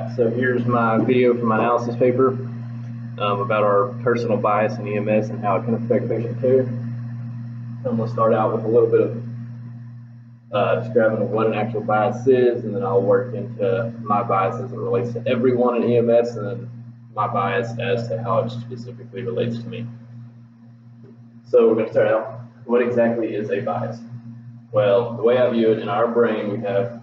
Alright, so here's my video from my analysis paper about our personal bias in EMS and how it can affect patient care. I'm going to start out with a little bit of describing what an actual bias is, and then I'll work into my bias as it relates to everyone in EMS, and then my bias as to how it specifically relates to me. So we're going to start out, what exactly is a bias? Well, the way I view it, in our brain we have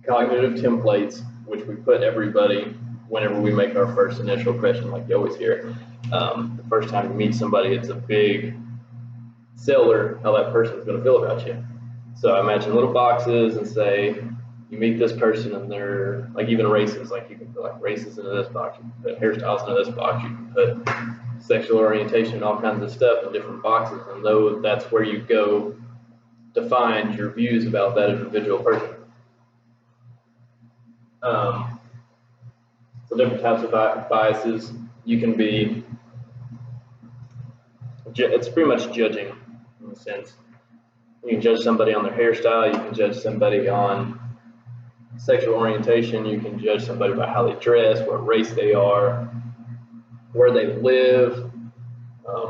cognitive templates, which we put everybody whenever we make our first initial impression, like you always hear. The first time you meet somebody, it's a big seller how that person is going to feel about you. So I imagine little boxes and say you meet this person and they're like, even races, like you can put like races into this box, you can put hairstyles into this box, you can put sexual orientation, all kinds of stuff in different boxes, and though that's where you go to find your views about that individual person. So different types of biases. You can be, it's pretty much judging in a sense. You can judge somebody on their hairstyle, you can judge somebody on sexual orientation, you can judge somebody by how they dress, what race they are, where they live,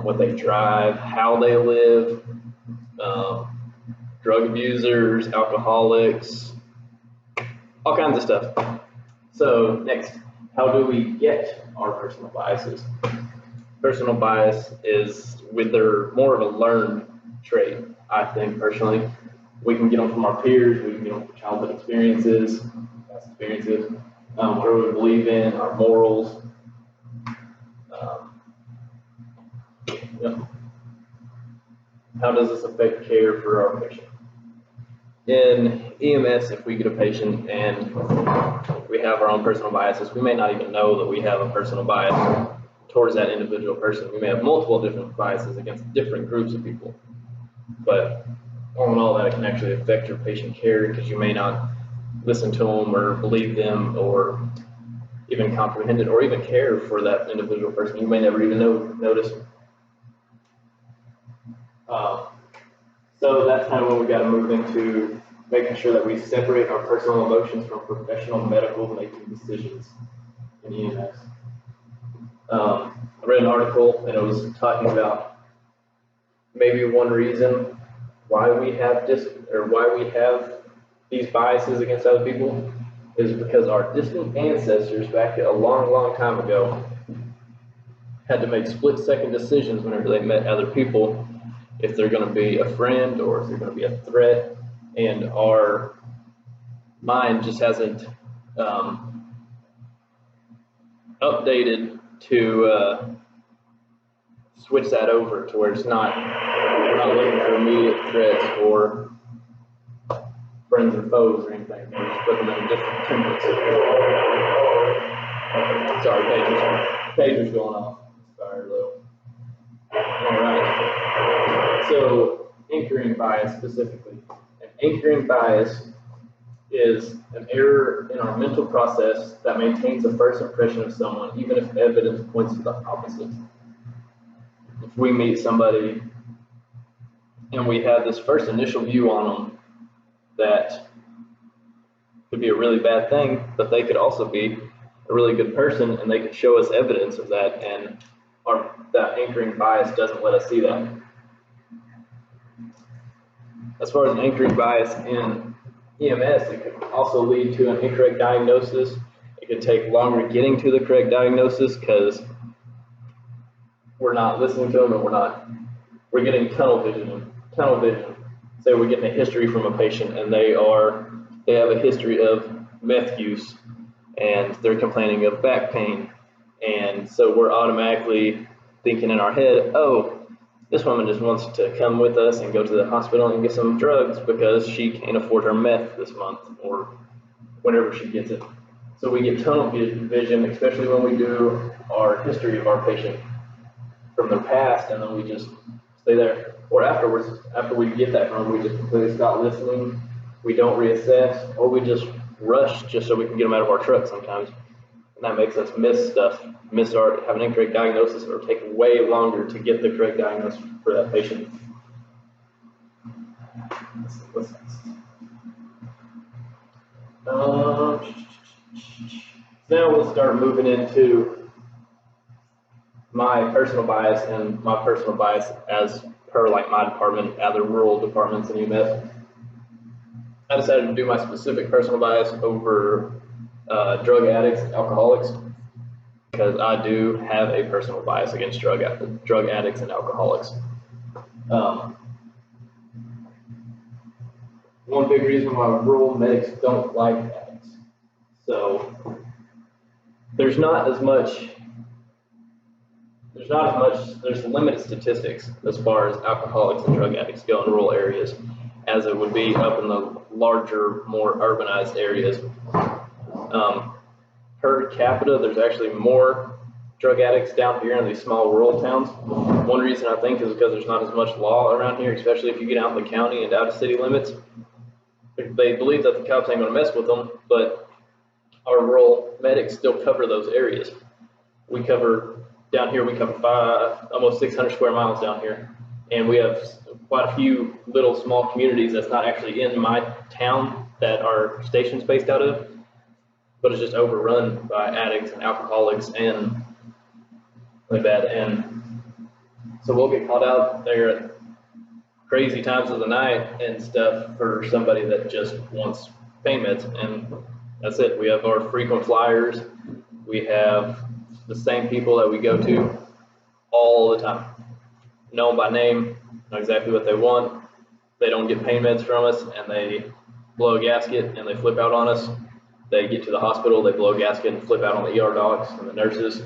what they drive, how they live, drug abusers, alcoholics, all kinds of stuff. So next, how do we get our personal biases? Personal bias is more of a learned trait, I think personally. We can get them from our peers, we can get them from childhood experiences, past experiences, whatever we believe in, our morals. How does this affect care for our patient? In EMS, if we get a patient and we have our own personal biases, we may not even know that we have a personal bias towards that individual person. We may have multiple different biases against different groups of people. But all in all, that can actually affect your patient care because you may not listen to them or believe them or even comprehend it or even care for that individual person. You may never even notice them. So that's kind of when we got to move into making sure that we separate our personal emotions from professional medical making decisions in EMS. I read an article and it was talking about maybe one reason why we have these biases against other people is because our distant ancestors back a long, long time ago had to make split-second decisions whenever they met other people, if they're going to be a friend or if they're going to be a threat, and our mind just hasn't updated to switch that over to where we're not looking for immediate threats or friends and foes or anything. We're just putting them in different templates. Sorry, pager's going off. Sorry, little. All right. So anchoring bias specifically. An anchoring bias is an error in our mental process that maintains a first impression of someone, even if evidence points to the opposite. If we meet somebody and we have this first initial view on them that could be a really bad thing, but they could also be a really good person, and they could show us evidence of that, and that anchoring bias doesn't let us see that. As far as an anchoring bias in EMS, it could also lead to an incorrect diagnosis. It could take longer getting to the correct diagnosis because we're not listening to them and we're getting tunnel vision. Say we're getting a history from a patient and they have a history of meth use and they're complaining of back pain, and so we're automatically thinking in our head, oh, this woman just wants to come with us and go to the hospital and get some drugs because she can't afford her meth this month or whenever she gets it. So we get tunnel vision, especially when we do our history of our patient from their past, and then we just stay there. Or afterwards, after we get that from them, we just completely stop listening. We don't reassess, or we just rush just so we can get them out of our truck sometimes. And that makes us miss stuff, have an incorrect diagnosis, or take way longer to get the correct diagnosis for that patient. What's next? Now we'll start moving into my personal bias and my personal bias as per like my department, other rural departments in EMS. I decided to do my specific personal bias over drug addicts and alcoholics because I do have a personal bias against drug addicts and alcoholics. One big reason why rural medics don't like addicts. So there's limited statistics as far as alcoholics and drug addicts go in rural areas as it would be up in the larger, more urbanized areas. Per capita, there's actually more drug addicts down here in these small rural towns. One reason I think is because there's not as much law around here, especially if you get out in the county and out of city limits. They believe that the cops ain't gonna mess with them, but our rural medics still cover those areas. We cover almost 600 square miles down here, and we have quite a few little small communities that's not actually in my town that our station's based out of, but it's just overrun by addicts and alcoholics and like that. And so we'll get called out there at crazy times of the night and stuff for somebody that just wants pain meds, and that's it. We have our frequent flyers. We have the same people that we go to all the time. Know them by name, know exactly what they want. They don't get pain meds from us, and they blow a gasket and they flip out on us. They get to the hospital, they blow a gasket and flip out on the ER docs and the nurses.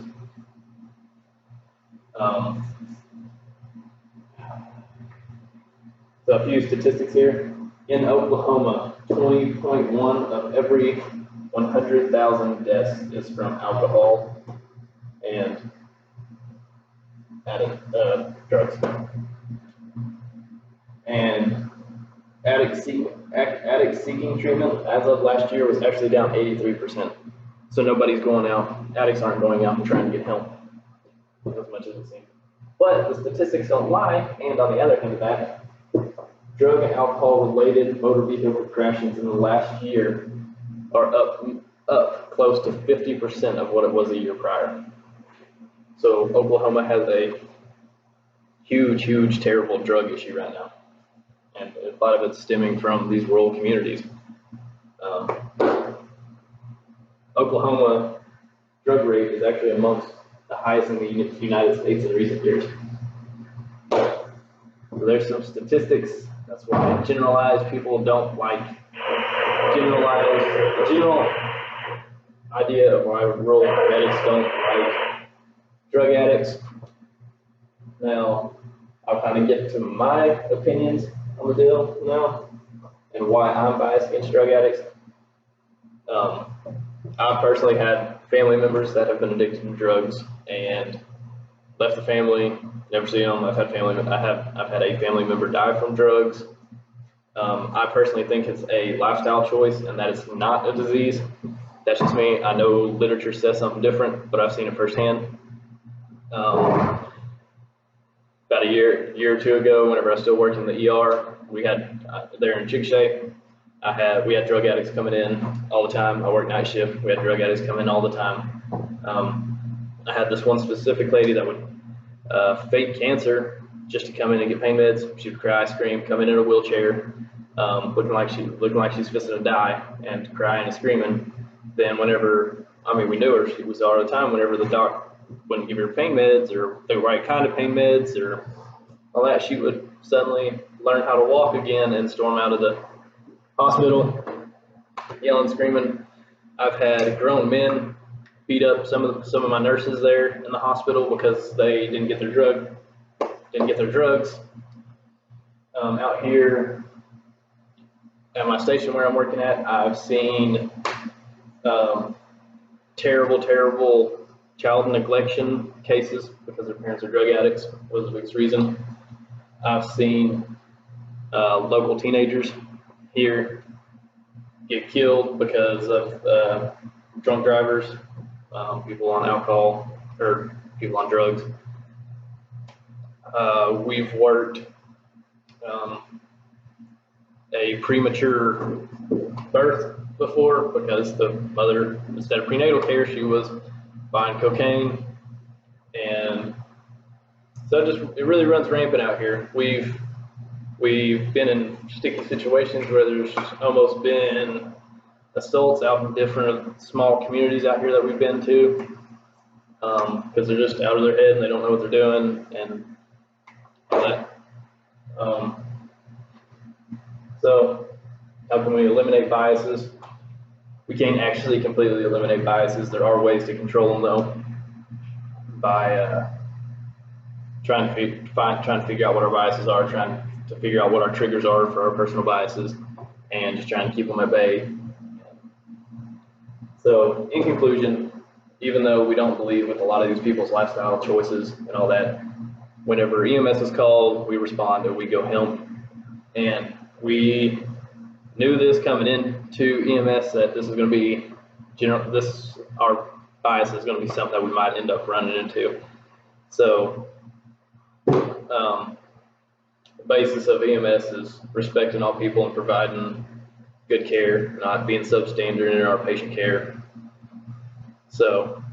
So a few statistics here. In Oklahoma, 20.1 of every 100,000 deaths is from alcohol and drugs. And addict seeking treatment as of last year was actually down 83%. So nobody's going out, addicts aren't going out and trying to get help as much as it seems. But the statistics don't lie, and on the other hand of that, drug and alcohol related motor vehicle crashes in the last year are up close to 50% of what it was a year prior. So Oklahoma has a huge, terrible drug issue right now. And a lot of it's stemming from these rural communities. Oklahoma drug rate is actually amongst the highest in the United States in recent years. So there's some statistics. That's why generalized people don't like the general idea of why rural medics don't like drug addicts. Now, I'll kind of get to my opinions on the deal now and why I'm biased against drug addicts. I've personally had family members that have been addicted to drugs and left the family, never seen them. I've had a family member die from drugs. I personally think it's a lifestyle choice and that it's not a disease. That's just me. I know literature says something different, but I've seen it firsthand. About a year or two ago, whenever I was still working in the ER, we had there in Chickasha, we had drug addicts coming in all the time. I worked night shift. We had drug addicts come in all the time. I had this one specific lady that would fake cancer just to come in and get pain meds. She would cry, scream, come in a wheelchair, looking like she's fixing to die, and crying and screaming. Then we knew her. We saw her all the time. Whenever the doc wouldn't give her pain meds or the right kind of pain meds or all that, she would suddenly learn how to walk again and storm out of the hospital, yelling, screaming. I've had grown men beat up some of my nurses there in the hospital because they didn't get their drugs. Out here at my station where I'm working at, I've seen terrible child neglection cases because their parents are drug addicts was the biggest reason. I've seen local teenagers here get killed because of drunk drivers, people on alcohol or people on drugs. We've worked a premature birth before, because the mother, instead of prenatal care, she was buying cocaine, and so it really runs rampant out here. We've been in sticky situations where there's almost been assaults out in different small communities out here that we've been to, because they're just out of their head and they don't know what they're doing and all that. So how can we eliminate biases? We can't actually completely eliminate biases. There are ways to control them though, by trying to figure out what our biases are, trying to figure out what our triggers are for our personal biases, and just trying to keep them at bay. So in conclusion, even though we don't believe with a lot of these people's lifestyle choices and all that, whenever EMS is called, we respond and we go help. And we knew this coming into EMS that this is going to be our bias is going to be something that we might end up running into. So the basis of EMS is respecting all people and providing good care, not being substandard in our patient care. So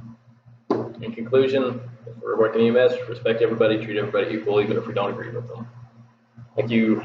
in conclusion, if we're working EMS, respect everybody, treat everybody equal, even if we don't agree with them. Thank you.